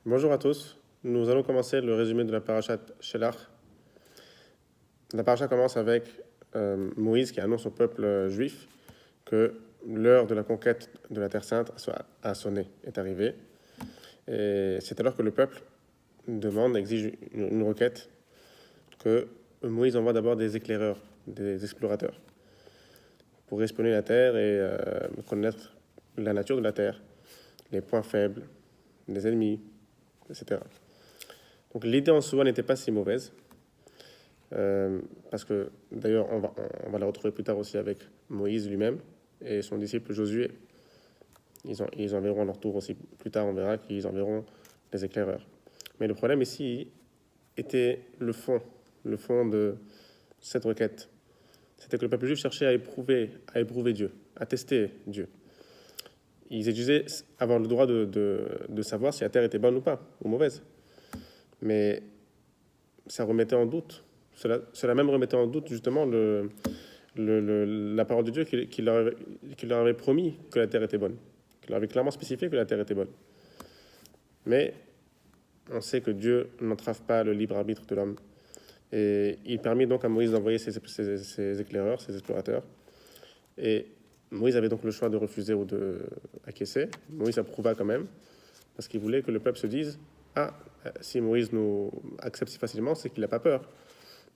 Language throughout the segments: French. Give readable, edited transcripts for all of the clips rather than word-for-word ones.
Bonjour à tous. Nous allons commencer le résumé de la parashat Shelach. La parasha commence avec Moïse qui annonce au peuple juif que l'heure de la conquête de la Terre Sainte a sonné, est arrivée. Et c'est alors que le peuple demande, exige une requête, que Moïse envoie d'abord des éclaireurs, des explorateurs, pour espionner la Terre et connaître la nature de la Terre, les points faibles, les ennemis, etc. Donc l'idée en soi n'était pas si mauvaise, parce que d'ailleurs on va la retrouver plus tard aussi avec Moïse lui-même et son disciple Josué. Ils enverront à leur tour aussi plus tard, on verra qu'ils enverront les éclaireurs. Mais le problème ici était le fond de cette requête. C'était que le peuple juif cherchait à éprouver Dieu, à tester Dieu. Ils exigeaient avoir le droit de savoir si la terre était bonne ou pas, ou mauvaise. Mais ça remettait en doute, cela même remettait en doute justement la parole de Dieu qui leur avait promis que la terre était bonne, qui leur avait clairement spécifié que la terre était bonne. Mais on sait que Dieu n'entrave pas le libre arbitre de l'homme. Et il permet donc à Moïse d'envoyer ses éclaireurs, ses explorateurs. Et Moïse avait donc le choix de refuser ou d'acquiescer. Moïse approuva quand même, parce qu'il voulait que le peuple se dise « Ah, si Moïse nous accepte si facilement, c'est qu'il n'a pas peur.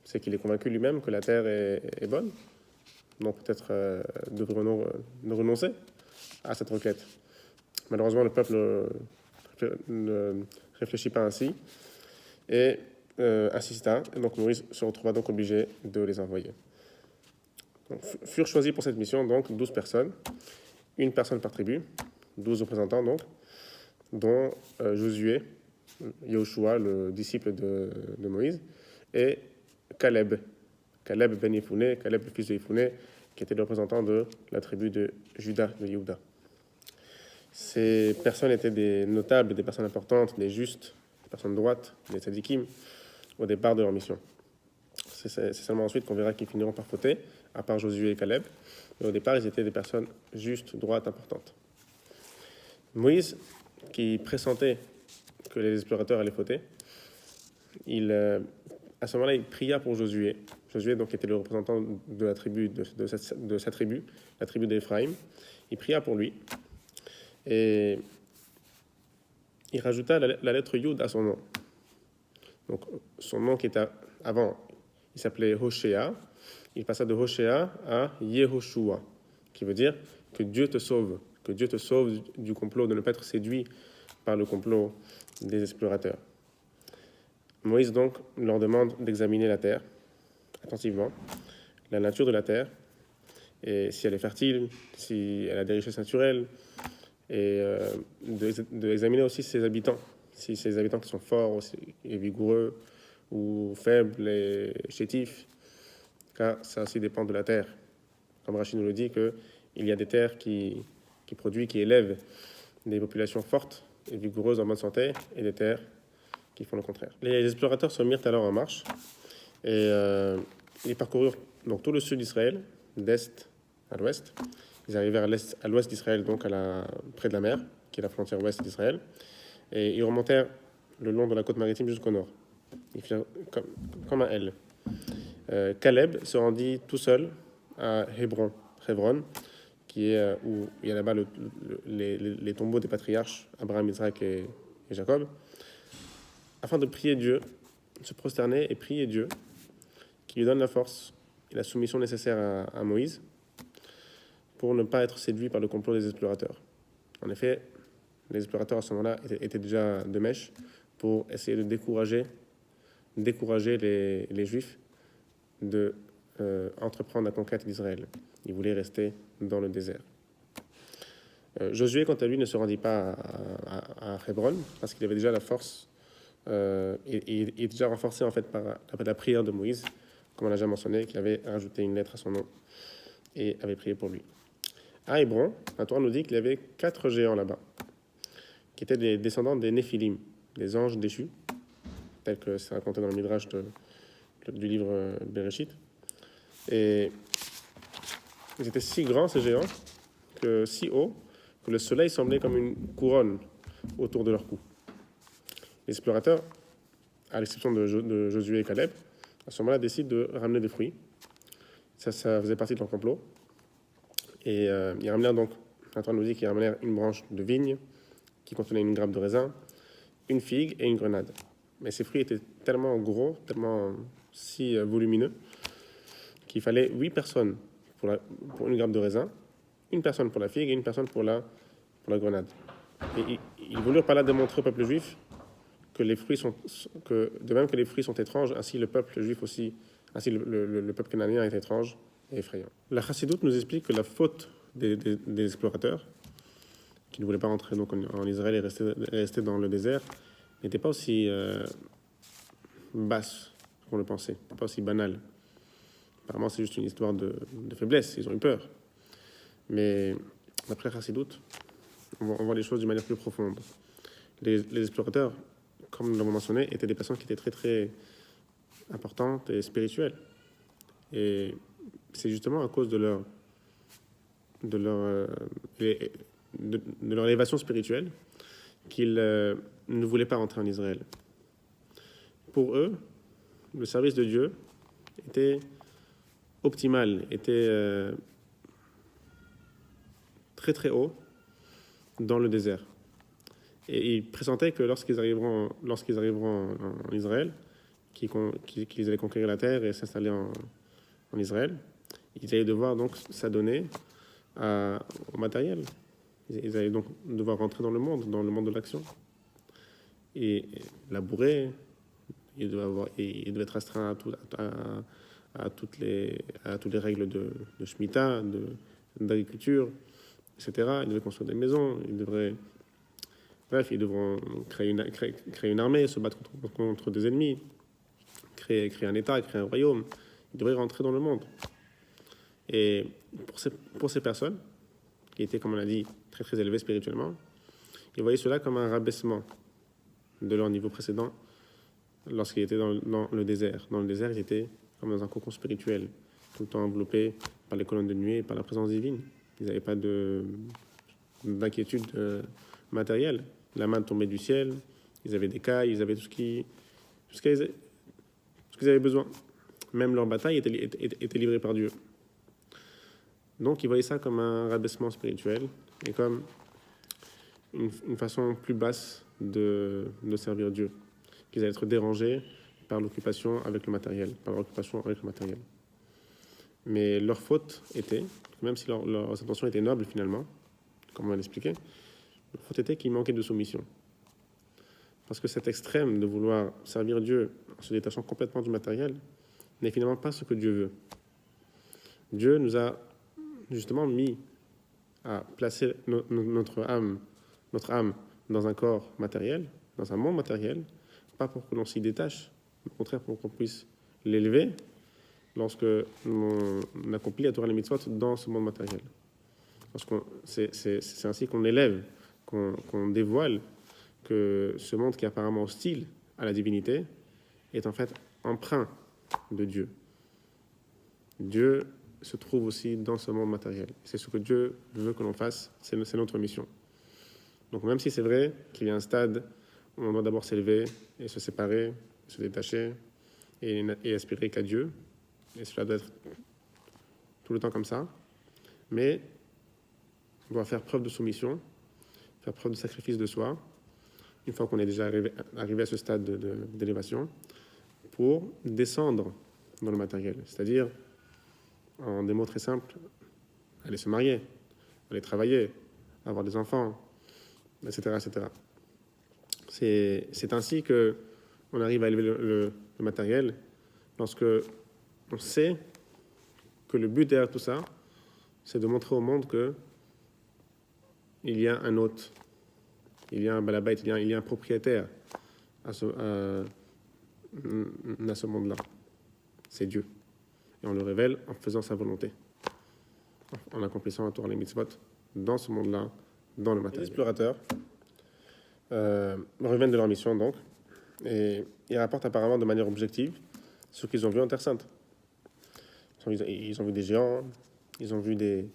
C'est qu'il est convaincu lui-même que la terre est bonne. Donc peut-être devrions-nous renoncer à cette requête. » Malheureusement, le peuple ne réfléchit pas ainsi et insista. Et donc Moïse se retrouva donc obligé de les envoyer. Donc, furent choisis pour cette mission donc 12 personnes, une personne par tribu, 12 représentants donc, dont Josué, Yahushua, le disciple de Moïse, et Caleb ben Yefouné, Caleb le fils de Yefouné, qui était le représentant de la tribu de Juda, de Yehuda. Ces personnes étaient des notables, des personnes importantes, des justes, des personnes droites, des tzadikim, au départ de leur mission. C'est seulement ensuite qu'on verra qu'ils finiront par fauter, à part Josué et Caleb. Mais au départ, ils étaient des personnes justes, droites, importantes. Moïse, qui pressentait que les explorateurs allaient fauter, à ce moment-là, il pria pour Josué. Josué, donc, était le représentant de la tribu, de sa tribu, la tribu d'Éphraïm. Il pria pour lui. Et il rajouta la lettre Yud à son nom. Donc, son nom qui était avant, il s'appelait Hoshea. Il passa de Hoshea à Yehoshua, qui veut dire que Dieu te sauve du complot, de ne pas être séduit par le complot des explorateurs. Moïse donc leur demande d'examiner la terre attentivement, la nature de la terre, et si elle est fertile, si elle a des richesses naturelles, et d'examiner aussi ses habitants, si ces habitants qui sont forts aussi, et vigoureux, ou faibles et chétifs, car ça aussi dépend de la terre. Comme Rachid nous le dit, qu'il y a des terres qui produisent, qui élèvent des populations fortes et vigoureuses en bonne santé, et des terres qui font le contraire. Les explorateurs se mirent alors en marche, et ils parcoururent donc tout le sud d'Israël, d'est à l'ouest. Ils arrivèrent à l'ouest d'Israël, donc près de la mer, qui est la frontière ouest d'Israël, et ils remontèrent le long de la côte maritime jusqu'au nord. Ils firent comme un L. Caleb se rendit tout seul à Hébron, qui est où il y a là-bas les tombeaux des patriarches Abraham, Isaac et Jacob, afin de prier Dieu, se prosterner et prier Dieu, qui lui donne la force et la soumission nécessaire à Moïse pour ne pas être séduit par le complot des explorateurs. En effet, les explorateurs à ce moment-là étaient déjà de mèche pour essayer de décourager les Juifs de entreprendre la conquête d'Israël. Ils voulaient rester dans le désert. Josué, quant à lui, ne se rendit pas à Hébron parce qu'il avait déjà la force. Il est déjà renforcé en fait par la prière de Moïse, comme on l'a déjà mentionné, qu'il avait rajouté une lettre à son nom et avait prié pour lui. À Hébron, la Torah nous dit qu'il y avait 4 géants là-bas, qui étaient des descendants des Néphilim, des anges déchus, tel que c'est raconté dans le Midrash du livre Bereshit. Et ils étaient si grands, ces géants, si hauts, que le soleil semblait comme une couronne autour de leur cou. les explorateurs, à l'exception de Josué et Caleb, à ce moment-là, décident de ramener des fruits. Ça faisait partie de leur complot. Et ils ramenèrent donc, la Torah nous dit qu'ils ramenèrent une branche de vigne qui contenait une grappe de raisin, une figue et une grenade. Mais ces fruits étaient tellement gros, tellement si volumineux, qu'il fallait 8 personnes pour une grappe de raisin, une personne pour la figue et une personne pour la grenade. Et ils voulurent par là démontrer au peuple juif que de même que les fruits sont étranges, ainsi le peuple juif aussi, ainsi le peuple canadien est étrange et effrayant. La Chassidoute nous explique que la faute des explorateurs, qui ne voulaient pas rentrer donc en Israël et rester dans le désert, n'était pas aussi basse qu'on le pensait, pas aussi banale. Apparemment, c'est juste une histoire de faiblesse, ils ont eu peur. Mais d'après Chassidoute, on voit les choses d'une manière plus profonde. Les explorateurs, comme nous l'avons mentionné, étaient des personnes qui étaient très très importantes et spirituelles. Et c'est justement à cause de leur élévation spirituelle qu'ils ne voulaient pas rentrer en Israël. Pour eux, le service de Dieu était optimal, était très très haut dans le désert. Et ils pressentaient que lorsqu'ils arriveront en Israël, qu'ils allaient conquérir la terre et s'installer en Israël, ils allaient devoir donc s'adonner au matériel. Ils allaient donc devoir rentrer dans le monde de l'action. Et labourer, ils devaient être astreints à toutes les règles de Shemitah, d'agriculture, etc. Ils devaient construire des maisons, ils devront créer une armée, se battre contre des ennemis, créer un État, créer un royaume. Ils devraient rentrer dans le monde. Et pour ces personnes, qui étaient, comme on l'a dit, très très élevées spirituellement, ils voyaient cela comme un rabaissement de leur niveau précédent lorsqu'ils étaient dans le désert. Dans le désert, ils étaient comme dans un cocon spirituel, tout le temps enveloppés par les colonnes de nuée et par la présence divine. Ils n'avaient pas d'inquiétude matérielle. La manne tombait du ciel, ils avaient des cailles, ils avaient tout ce qu'ils avaient besoin. Même leur bataille était livrée par Dieu. Donc ils voyaient ça comme un rabaissement spirituel et comme une façon plus basse de servir Dieu. Qu'ils allaient être dérangés par l'occupation avec le matériel, Mais leur faute était, même si leurs intentions étaient nobles finalement, comme on l'a expliqué, leur faute était qu'ils manquaient de soumission. Parce que cet extrême de vouloir servir Dieu en se détachant complètement du matériel n'est finalement pas ce que Dieu veut. Dieu nous a justement mis à placer notre âme dans un corps matériel, dans un monde matériel, pas pour que l'on s'y détache, mais au contraire pour qu'on puisse l'élever lorsque l'on accomplit la Torah et les mitzvot dans ce monde matériel. Parce que c'est ainsi qu'on élève, qu'on dévoile que ce monde qui est apparemment hostile à la divinité est en fait empreint de Dieu. Dieu se trouve aussi dans ce monde matériel. C'est ce que Dieu veut que l'on fasse, c'est notre mission. Donc même si c'est vrai qu'il y a un stade où on doit d'abord s'élever et se séparer, se détacher et aspirer qu'à Dieu, et cela doit être tout le temps comme ça, mais on doit faire preuve de soumission, faire preuve de sacrifice de soi, une fois qu'on est déjà arrivé à ce stade d'élévation, pour descendre dans le matériel. C'est-à-dire, en des mots très simples, aller se marier, aller travailler, avoir des enfants, etc. etc. C'est ainsi qu'on arrive à élever le matériel lorsque on sait que le but derrière tout ça, c'est de montrer au monde que il y a un hôte, il y a un balabait, il y a un propriétaire à ce monde-là. C'est Dieu. Et on le révèle en faisant sa volonté, en accomplissant la Torah et les mitzvot dans ce monde-là, dans le matériel. Les explorateurs reviennent de leur mission donc, et ils rapportent apparemment de manière objective ce qu'ils ont vu en Terre Sainte. Ils ont vu des géants, ils ont vu des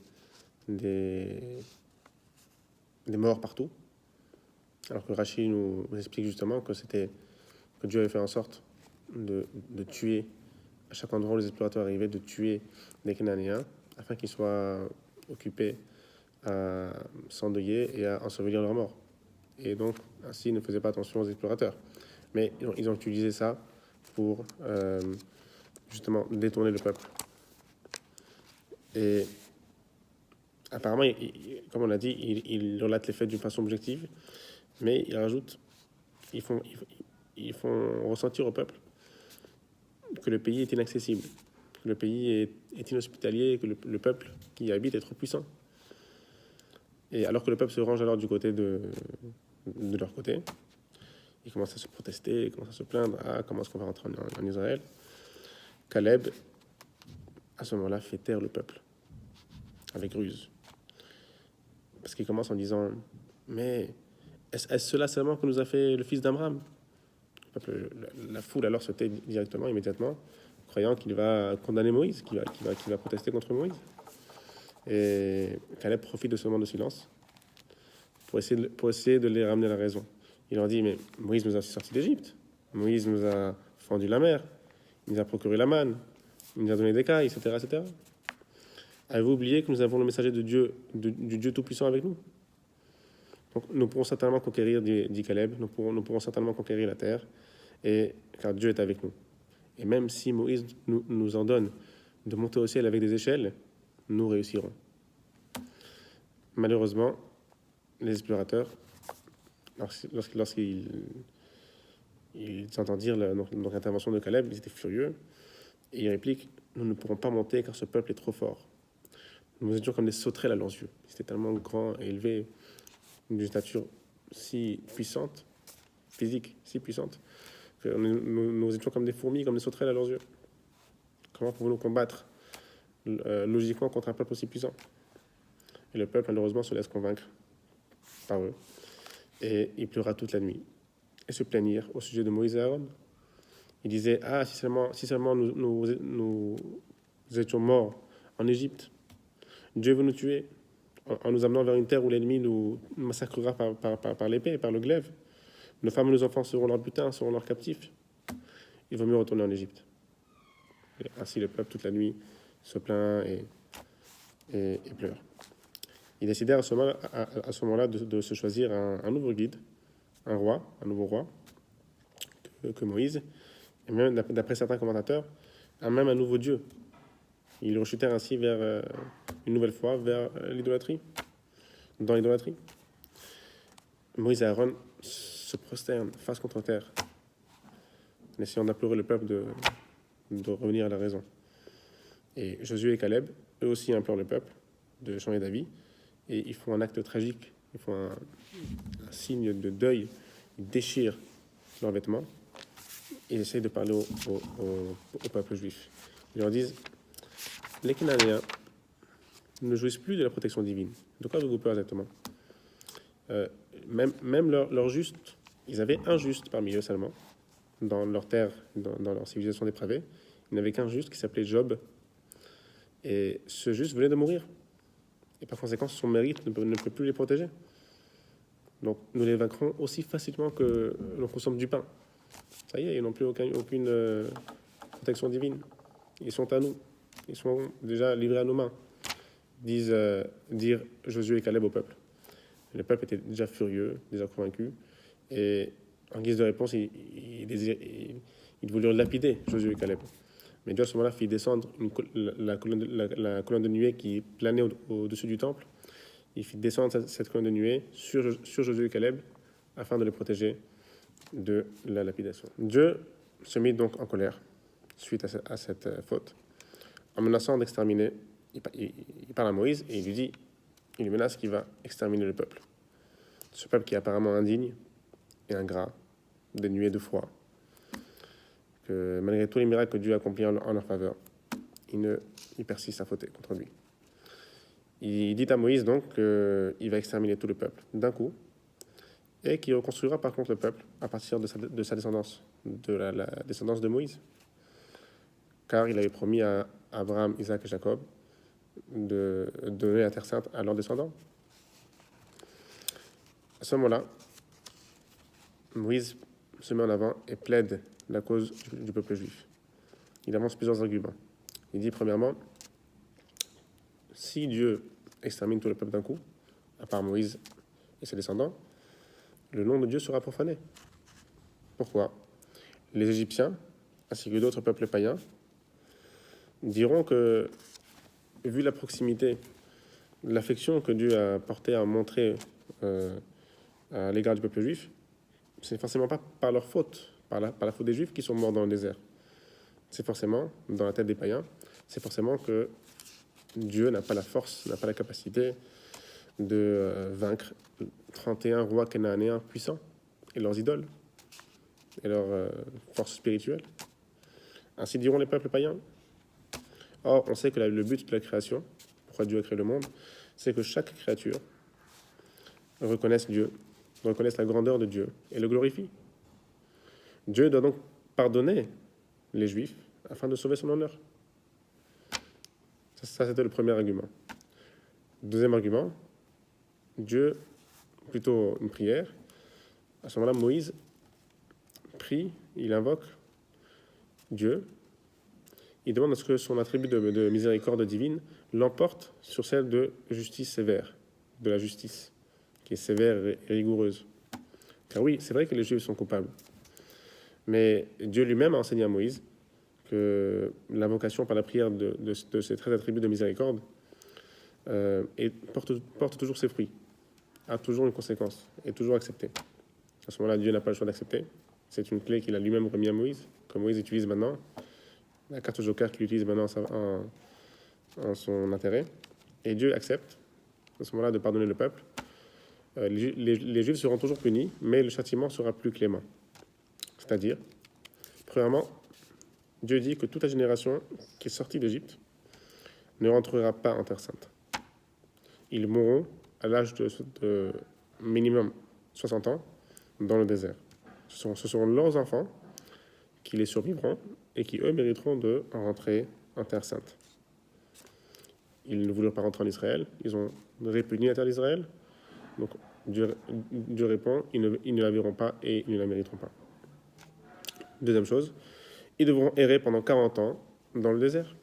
morts partout, Alors que Rachi nous explique justement que Dieu avait fait en sorte de tuer, à chaque endroit où les explorateurs arrivaient, de tuer des Cananéens afin qu'ils soient occupés à s'endeuiller et à ensevelir leurs morts. Et donc, ainsi, ils ne faisaient pas attention aux explorateurs. Mais ils ont utilisé ça pour justement détourner le peuple. Et apparemment, comme on l'a dit, il relate les faits d'une façon objective, mais il rajoute, ils font ressentir au peuple que le pays est inaccessible, que le pays est inhospitalier, que le peuple qui y habite est trop puissant. Et alors que le peuple se range alors du côté de leur côté, ils commencent à se protester, ils commencent à se plaindre, comment est-ce qu'on va rentrer en Israël. Caleb, à ce moment-là, fait taire le peuple, avec ruse. Parce qu'il commence en disant, mais est-ce cela seulement que nous a fait le fils d'Abraham? La foule alors se tait directement, immédiatement, croyant qu'il va condamner Moïse, qu'il va protester contre Moïse. Et Caleb profite de ce moment de silence pour essayer de les ramener à la raison. Il leur dit, mais Moïse nous a sortis d'Égypte, Moïse nous a fendu la mer, il nous a procuré la manne, il nous a donné des cailles, etc., etc. Avez-vous oublié que nous avons le messager de Dieu, du Dieu Tout-Puissant avec nous? Donc, nous pourrons certainement conquérir, dit Caleb, nous pourrons certainement conquérir la terre, car Dieu est avec nous. Et même si Moïse nous en donne de monter au ciel avec des échelles, nous réussirons. Malheureusement, les explorateurs, lorsqu'ils entendent dire l'intervention de Caleb, ils étaient furieux, et ils répliquent, nous ne pourrons pas monter car ce peuple est trop fort. Nous étions comme des sauterelles à leurs yeux. Ils étaient tellement grands et élevés, d'une stature si puissante, physique, si puissante, que nous étions comme des fourmis, comme des sauterelles à leurs yeux. Comment pouvons-nous combattre logiquement contre un peuple aussi puissant? Et le peuple, malheureusement, se laisse convaincre par eux. Et il pleura toute la nuit. Et se plaignirent au sujet de Moïse et Aaron. Il disait, si seulement nous étions morts en Égypte, Dieu veut nous tuer en nous amenant vers une terre où l'ennemi nous massacrera par l'épée, par le glaive. Nos femmes et nos enfants seront leurs butins, seront leurs captifs. Il vaut mieux retourner en Égypte. Et ainsi, le peuple, toute la nuit, se plaint et pleure. Ils décidèrent à ce moment-là de se choisir un nouveau guide, un nouveau roi, que Moïse, et même d'après certains commentateurs, même un nouveau Dieu. Ils rechutèrent ainsi une nouvelle fois vers l'idolâtrie, dans l'idolâtrie. Moïse et Aaron se prosternent face contre terre, en essayant d'implorer le peuple de revenir à la raison. Et Josué et Caleb, eux aussi, implorent le peuple de changer d'avis, et ils font un acte tragique, ils font un signe de deuil, ils déchirent leurs vêtements, et ils essayent de parler au peuple juif. Ils leur disent, les Cananéens ne jouissent plus de la protection divine. De quoi avez-vous peur exactement? Même leurs justes, ils avaient un juste parmi eux seulement, dans leur terre, dans leur civilisation dépravée. Il n'y avait qu'un juste qui s'appelait Job. Et ce juste venait de mourir. Et par conséquent, son mérite ne peut plus les protéger. Donc nous les vaincrons aussi facilement que l'on consomme du pain. Ça y est, ils n'ont plus aucune protection divine. Ils sont à nous. Ils sont déjà livrés à nos mains, dire Josué et Caleb au peuple. Le peuple était déjà furieux, déjà convaincu, et en guise de réponse, il voulait lapider Josué et Caleb. Mais Dieu à ce moment-là fit descendre la colonne de nuée qui planait au-dessus du temple. Il fit descendre cette colonne de nuée sur Josué et Caleb afin de les protéger de la lapidation. Dieu se mit donc en colère suite à cette faute. En menaçant d'exterminer, il parle à Moïse et il lui menace qu'il va exterminer le peuple. Ce peuple qui est apparemment indigne et ingrat, dénué de foi, que malgré tous les miracles que Dieu a accomplis en leur faveur, il persiste à fauter contre lui. Il dit à Moïse donc qu'il va exterminer tout le peuple d'un coup et qu'il reconstruira par contre le peuple à partir de sa descendance, de la descendance de Moïse. Car il avait promis à Abraham, Isaac et Jacob de donner la terre sainte à leurs descendants. À ce moment-là, Moïse se met en avant et plaide la cause du peuple juif. Il avance plusieurs arguments. Il dit premièrement, si Dieu extermine tout le peuple d'un coup, à part Moïse et ses descendants, le nom de Dieu sera profané. Pourquoi? Les Égyptiens, ainsi que d'autres peuples païens, diront que, vu la proximité, l'affection que Dieu a portée à montrer à l'égard du peuple juif, c'est forcément pas par leur faute, par la faute des Juifs qui sont morts dans le désert. C'est forcément, dans la tête des païens, c'est forcément que Dieu n'a pas la force, n'a pas la capacité de vaincre 31 rois cananéens puissants et leurs idoles et leurs forces spirituelles. Ainsi diront les peuples païens. Or, on sait que le but de la création, pourquoi Dieu a créé le monde, c'est que chaque créature reconnaisse Dieu, reconnaisse la grandeur de Dieu et le glorifie. Dieu doit donc pardonner les Juifs afin de sauver son honneur. Ça c'était le premier argument. Deuxième argument, Dieu, plutôt une prière. À ce moment-là, Moïse prie, il invoque Dieu. Il demande à ce que son attribut de miséricorde divine l'emporte sur celle de justice sévère, de la justice, qui est sévère et rigoureuse. Car oui, c'est vrai que les Juifs sont coupables. Mais Dieu lui-même a enseigné à Moïse que l'invocation par la prière de ces 13 attributs de miséricorde porte toujours ses fruits, a toujours une conséquence, est toujours acceptée. À ce moment-là, Dieu n'a pas le choix d'accepter. C'est une clé qu'il a lui-même remis à Moïse, que Moïse utilise maintenant, la carte joker qu'il utilise maintenant en son intérêt. Et Dieu accepte, à ce moment-là, de pardonner le peuple. Les Juifs seront toujours punis, mais le châtiment sera plus clément. C'est-à-dire, premièrement, Dieu dit que toute la génération qui est sortie d'Égypte ne rentrera pas en Terre Sainte. Ils mourront à l'âge de minimum 60 ans dans le désert. Ce seront leurs enfants qui les survivront et qui, eux, mériteront de rentrer en Terre Sainte. Ils ne voulurent pas rentrer en Israël, ils ont répugné la terre d'Israël. Donc Dieu répond, ils ne la verront pas et ils ne la mériteront pas. Deuxième chose, ils devront errer pendant 40 ans dans le désert.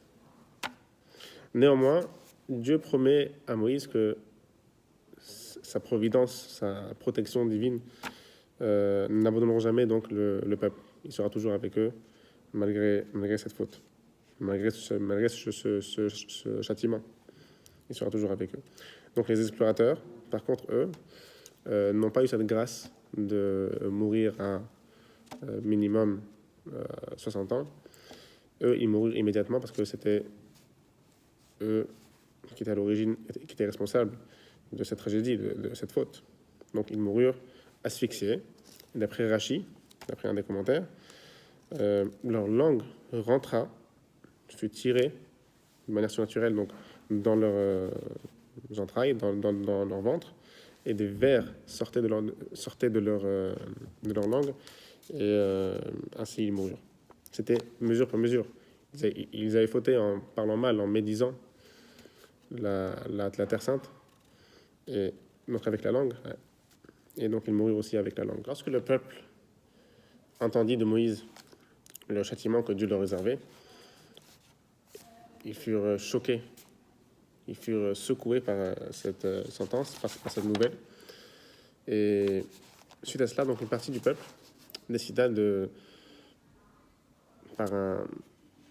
Néanmoins, Dieu promet à Moïse que sa providence, sa protection divine n'abandonneront jamais donc le peuple. Il sera toujours avec eux malgré cette faute, malgré ce châtiment. Il sera toujours avec eux. Donc les explorateurs, par contre, eux, n'ont pas eu cette grâce de mourir à minimum 60 ans. Eux, ils moururent immédiatement parce que c'était eux qui étaient à l'origine, qui étaient responsables de cette tragédie, de cette faute. Donc ils moururent asphyxiés. D'après Rachi, d'après un des commentaires, leur langue rentra, fut tirée de manière surnaturelle donc, dans leurs entrailles, dans leur ventre, et des vers sortaient de leur langue, et ainsi ils moururent. C'était mesure pour mesure. Ils avaient fauté en parlant mal, en médisant la Terre Sainte, et donc avec la langue, et donc ils moururent aussi avec la langue. Lorsque le peuple entendit de Moïse le châtiment que Dieu leur réservait, ils furent choqués, ils furent secoués par cette sentence, par cette nouvelle. Et suite à cela, donc une partie du peuple décida par un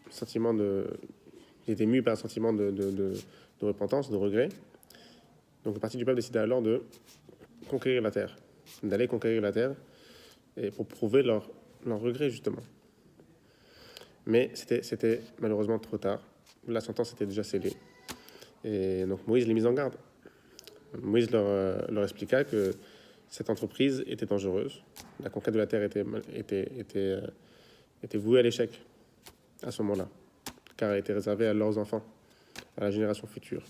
sentiment il était mu par un sentiment de repentance, de regret. Donc une partie du peuple décida alors de conquérir la terre, d'aller conquérir la terre, et pour prouver leur regret justement. Mais c'était malheureusement trop tard. La sentence était déjà scellée. Et donc Moïse les mit en garde. Moïse leur expliqua que cette entreprise était dangereuse. La conquête de la terre était vouée à l'échec à ce moment-là, car elle était réservée à leurs enfants, à la génération future.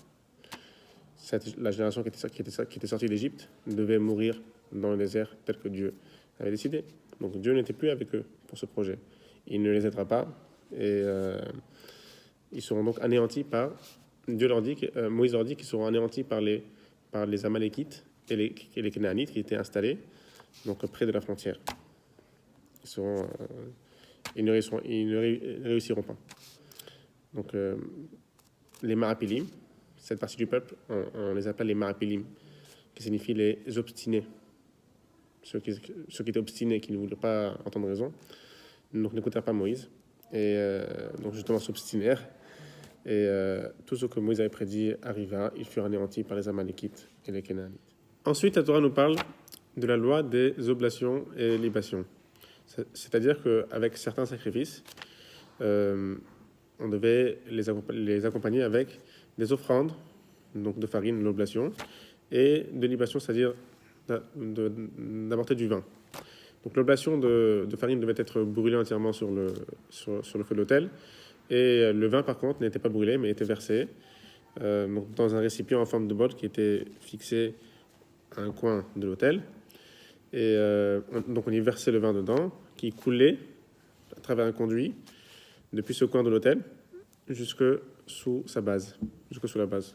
La génération qui était sortie d'Égypte devait mourir dans le désert tel que Dieu avait décidé. Donc Dieu n'était plus avec eux pour ce projet. Il ne les aidera pas et ils seront donc anéantis par... Moïse leur dit qu'ils seront anéantis par les Amalékites et les Canaanites qui étaient installés donc près de la frontière. ils ne réussiront pas. Donc, les Marapilim, cette partie du peuple, on les appelle les Marapilim, qui signifie les obstinés. Ceux qui étaient obstinés, qui ne voulaient pas entendre raison, donc n'écoutèrent pas Moïse, et donc justement s'obstinèrent. Et tout ce que Moïse avait prédit arriva, ils furent anéantis par les Amalekites et les Canaanites. Ensuite, la Torah nous parle de la loi des oblations et libations. C'est-à-dire qu'avec certains sacrifices, on devait les accompagner avec des offrandes, donc de farine, l'oblation, et de libation, c'est-à-dire d'apporter du vin. Donc l'oblation de farine devait être brûlée entièrement sur le feu de l'autel, et le vin, par contre, n'était pas brûlé, mais était versé donc dans un récipient en forme de bol qui était fixé à un coin de l'autel. Et donc on y versait le vin dedans, qui coulait à travers un conduit depuis ce coin de l'autel jusque sous la base.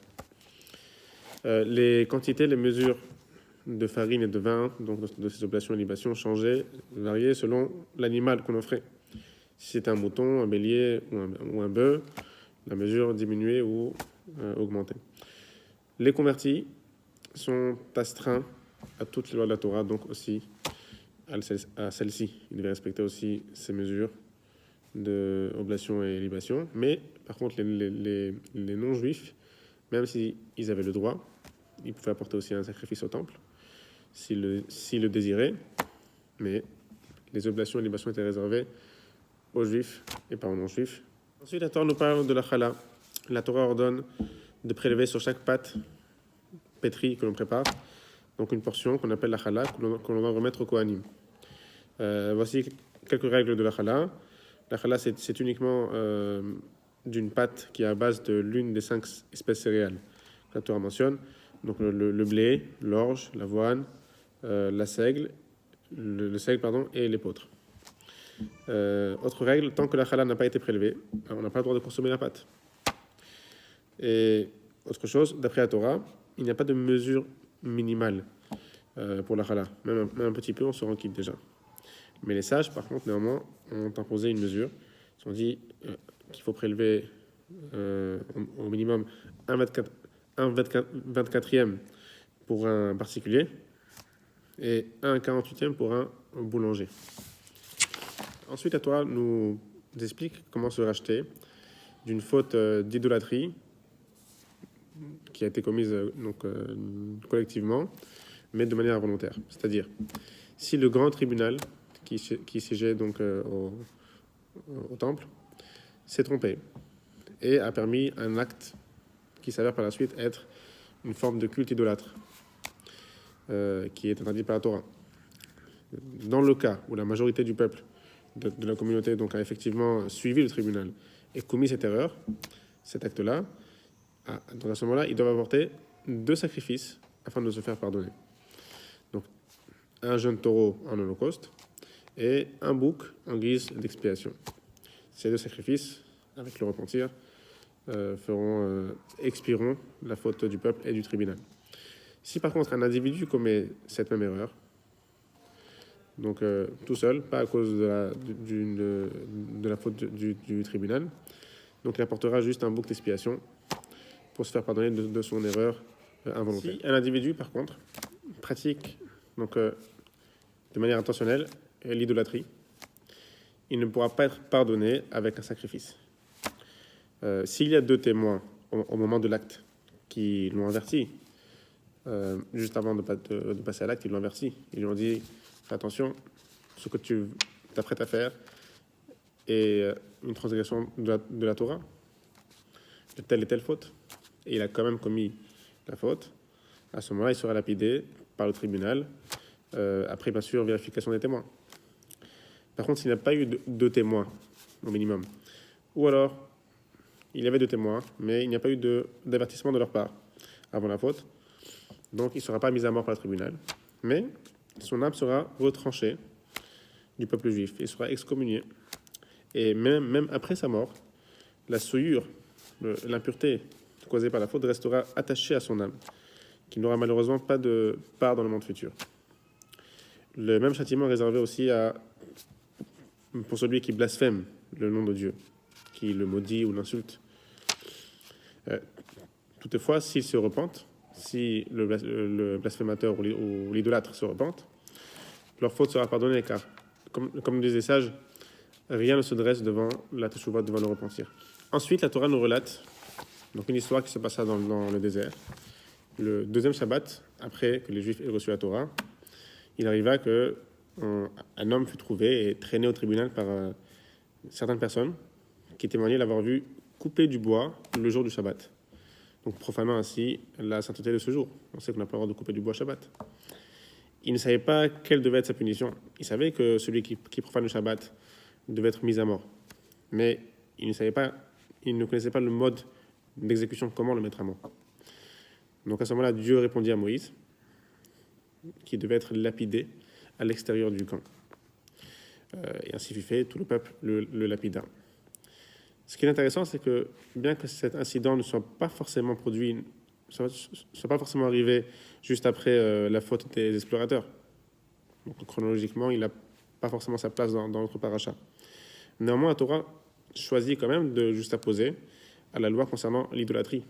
Les quantités, les mesures de farine et de vin, donc de ces oblations et libations, changeaient, variaient selon l'animal qu'on offrait. Si c'était un mouton, un bélier ou un bœuf, la mesure diminuait ou augmentait. Les convertis sont astreints à toutes les lois de la Torah, donc aussi à celle-ci. Ils devaient respecter aussi ces mesures de oblation et libation. Mais par contre, les non-juifs, même s'ils avaient le droit, ils pouvaient apporter aussi un sacrifice au temple, s'ils le désiraient. Mais les oblations et libations étaient réservées aux juifs et pas aux non-juifs. Ensuite, la Torah nous parle de la challah. La Torah ordonne de prélever sur chaque pâte pétrie que l'on prépare, donc une portion qu'on appelle la challah, que l'on doit remettre au Kohanim. Voici quelques règles de la challah. La challah, c'est uniquement d'une pâte qui est à base de l'une des 5 espèces céréales que la Torah mentionne, donc le blé, l'orge, l'avoine, le seigle et l'épeautre. Autre règle, tant que la challah n'a pas été prélevée, on n'a pas le droit de consommer la pâte. Et autre chose, d'après la Torah, il n'y a pas de mesure minimale pour la challah. Même un petit peu, on se rend quitte déjà. Mais les sages, par contre, néanmoins, ont imposé une mesure. Ils ont dit qu'il faut prélever au minimum un 24e pour un particulier et un 48e pour un boulanger. Ensuite, la Torah nous explique comment se racheter d'une faute d'idolâtrie qui a été commise collectivement, mais de manière involontaire. C'est-à-dire, si le grand tribunal qui siégeait donc au temple s'est trompé et a permis un acte qui s'avère par la suite être une forme de culte idolâtre qui est interdit par la Torah. Dans le cas où la majorité du peuple de la communauté donc a effectivement suivi le tribunal et commis cette erreur, cet acte-là, donc à ce moment-là, ils doivent apporter 2 sacrifices afin de se faire pardonner. Donc, un jeune taureau en holocauste et un bouc en guise d'expiation. Ces 2 sacrifices, avec le repentir, expieront la faute du peuple et du tribunal. Si par contre un individu commet cette même erreur, donc tout seul, pas à cause de la faute du tribunal, donc il apportera juste un bouc d'expiation pour se faire pardonner de son erreur involontaire. Si un individu, par contre, pratique donc, de manière intentionnelle l'idolâtrie, il ne pourra pas être pardonné avec un sacrifice. S'il y a 2 témoins au moment de l'acte qui l'ont averti, juste avant de passer à l'acte, ils l'ont averti. Ils lui ont dit, fais attention, ce que tu t'apprêtes à faire est une transgression de la Torah, de telle et telle faute. Et il a quand même commis la faute. À ce moment-là, il sera lapidé par le tribunal, après, bien sûr, vérification des témoins. Par contre, s'il n'y a pas eu de témoins, au minimum, ou alors, il y avait 2 témoins, mais il n'y a pas eu d'avertissement de leur part avant la faute, donc il ne sera pas mis à mort par le tribunal, mais son âme sera retranchée du peuple juif, il sera excommunié. Et même après sa mort, la souillure, l'impureté causée par la faute restera attachée à son âme, qui n'aura malheureusement pas de part dans le monde futur. Le même châtiment est réservé aussi pour celui qui blasphème le nom de Dieu, qui le maudit ou l'insulte. Toutefois, s'il se repente, si le blasphémateur ou l'idolâtre se repente, leur faute sera pardonnée, car, comme disent les sages, rien ne se dresse devant la teshuva, devant le repentir. Ensuite, la Torah nous relate donc une histoire qui se passa dans le désert. Le deuxième Shabbat, après que les Juifs aient reçu la Torah, il arriva qu'un homme fut trouvé et traîné au tribunal par certaines personnes qui témoignaient l'avoir vu couper du bois le jour du Shabbat. Donc profanant ainsi la sainteté de ce jour. On sait qu'on n'a pas le droit de couper du bois Shabbat. Il ne savait pas quelle devait être sa punition. Il savait que celui qui profane le Shabbat devait être mis à mort. Mais il ne connaissait pas le mode d'exécution, comment le mettre à mort. Donc à ce moment-là, Dieu répondit à Moïse qui devait être lapidé à l'extérieur du camp. Et ainsi fut fait, tout le peuple le lapida. Ce qui est intéressant, c'est que bien que cet incident ne soit pas forcément produit, ne soit pas forcément arrivé juste après la faute des explorateurs, donc chronologiquement, il n'a pas forcément sa place dans notre paracha. Néanmoins, la Torah choisit quand même de juxtaposer à la loi concernant l'idolâtrie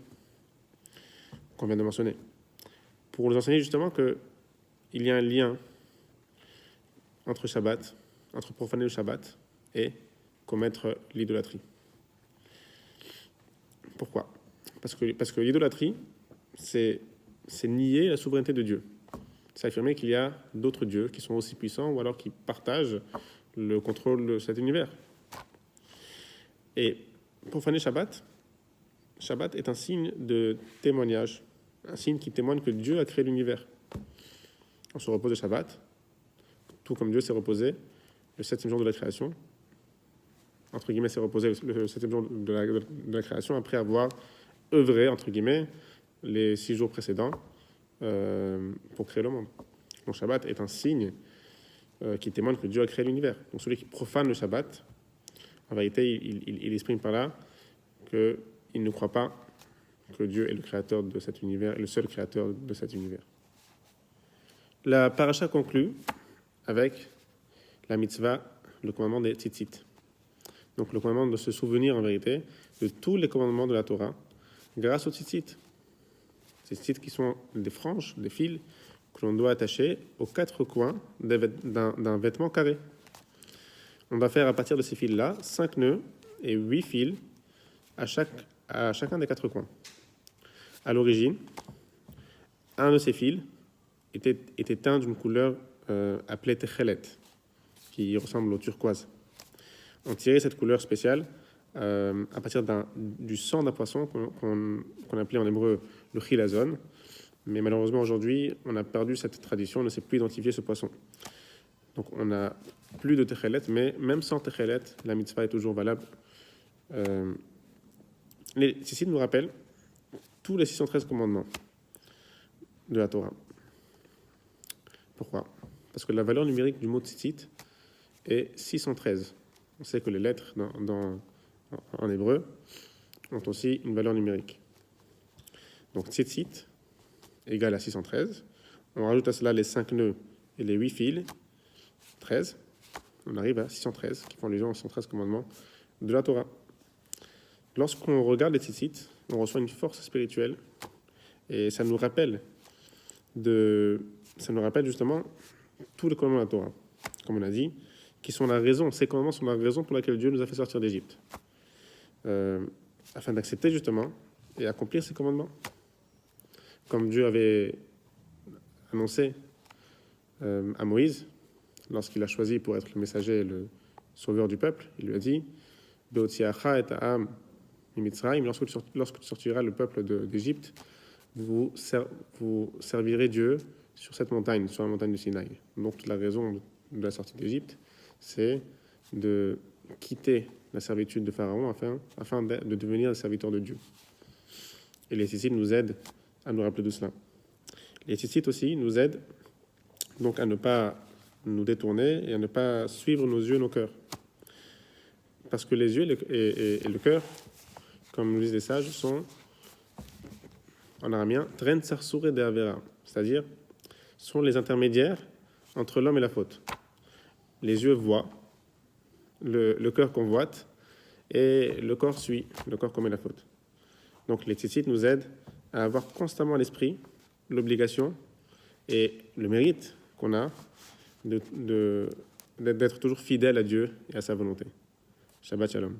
qu'on vient de mentionner, pour nous enseigner justement qu'il y a un lien entre Shabbat, entre profaner le Shabbat et commettre l'idolâtrie. Pourquoi ? Parce que l'idolâtrie, c'est nier la souveraineté de Dieu. C'est affirmer qu'il y a d'autres dieux qui sont aussi puissants ou alors qui partagent le contrôle de cet univers. Et profaner Shabbat est un signe de témoignage, un signe qui témoigne que Dieu a créé l'univers. On se repose le Shabbat, tout comme Dieu s'est reposé le 7e jour de la création. Entre guillemets, s'est reposé le 7e jour de la création après avoir œuvré, entre guillemets, les 6 jours précédents pour créer le monde. Donc Shabbat est un signe qui témoigne que Dieu a créé l'univers. Donc celui qui profane le Shabbat, en vérité, il exprime par là qu'il ne croit pas que Dieu est le créateur de cet univers, et le seul créateur de cet univers. La paracha conclut avec la mitzvah, le commandement des tzitzit. Donc le commandement de se souvenir en vérité de tous les commandements de la Torah grâce aux tzitzit. Ces tzitzit qui sont des franges, des fils que l'on doit attacher aux 4 coins d'un vêtement carré. On va faire à partir de ces fils-là 5 nœuds et 8 fils à chacun des 4 coins. À l'origine, un de ces fils était teint d'une couleur appelée techelet, qui ressemble au turquoise. On tirait cette couleur spéciale à partir du sang d'un poisson qu'on appelait en hébreu le chilazon. Mais malheureusement, aujourd'hui, on a perdu cette tradition, on ne sait plus identifier ce poisson. Donc on n'a plus de techelet, mais même sans techelet, la mitzvah est toujours valable. Les tzitzit nous rappellent tous les 613 commandements de la Torah. Pourquoi ? Parce que la valeur numérique du mot tzitzit est 613. On sait que les lettres en hébreu ont aussi une valeur numérique. Donc tzitzit égale à 613. On rajoute à cela les 5 nœuds et les 8 fils, 13. On arrive à 613, qui font allusion aux 613 commandements de la Torah. Lorsqu'on regarde les tzitzit, on reçoit une force spirituelle et ça nous rappelle justement tous les commandements de la Torah, comme on a dit, qui sont la raison, ces commandements sont la raison pour laquelle Dieu nous a fait sortir d'Égypte, afin d'accepter justement et accomplir ces commandements. Comme Dieu avait annoncé à Moïse, lorsqu'il a choisi pour être le messager et le sauveur du peuple, il lui a dit « Beotziacha et ha'am mimitzraim » lorsque tu sortiras le peuple d'Égypte, vous servirez Dieu sur cette montagne, sur la montagne du Sinaï. Donc la raison de la sortie d'Égypte, c'est de quitter la servitude de Pharaon afin de devenir le serviteur de Dieu. Et les tzitzit nous aident à nous rappeler de cela. Les tzitzit aussi nous aident donc à ne pas nous détourner et à ne pas suivre nos yeux, nos cœurs. Parce que les yeux et le cœur, comme nous disent les sages, sont en araméen tren sarsure de avera, c'est-à-dire sont les intermédiaires entre l'homme et la faute. Les yeux voient le cœur convoite et le corps suit, le corps commet la faute. Donc les tzitzit nous aident à avoir constamment à l'esprit l'obligation et le mérite qu'on a d'être toujours fidèle à Dieu et à sa volonté. Shabbat Shalom.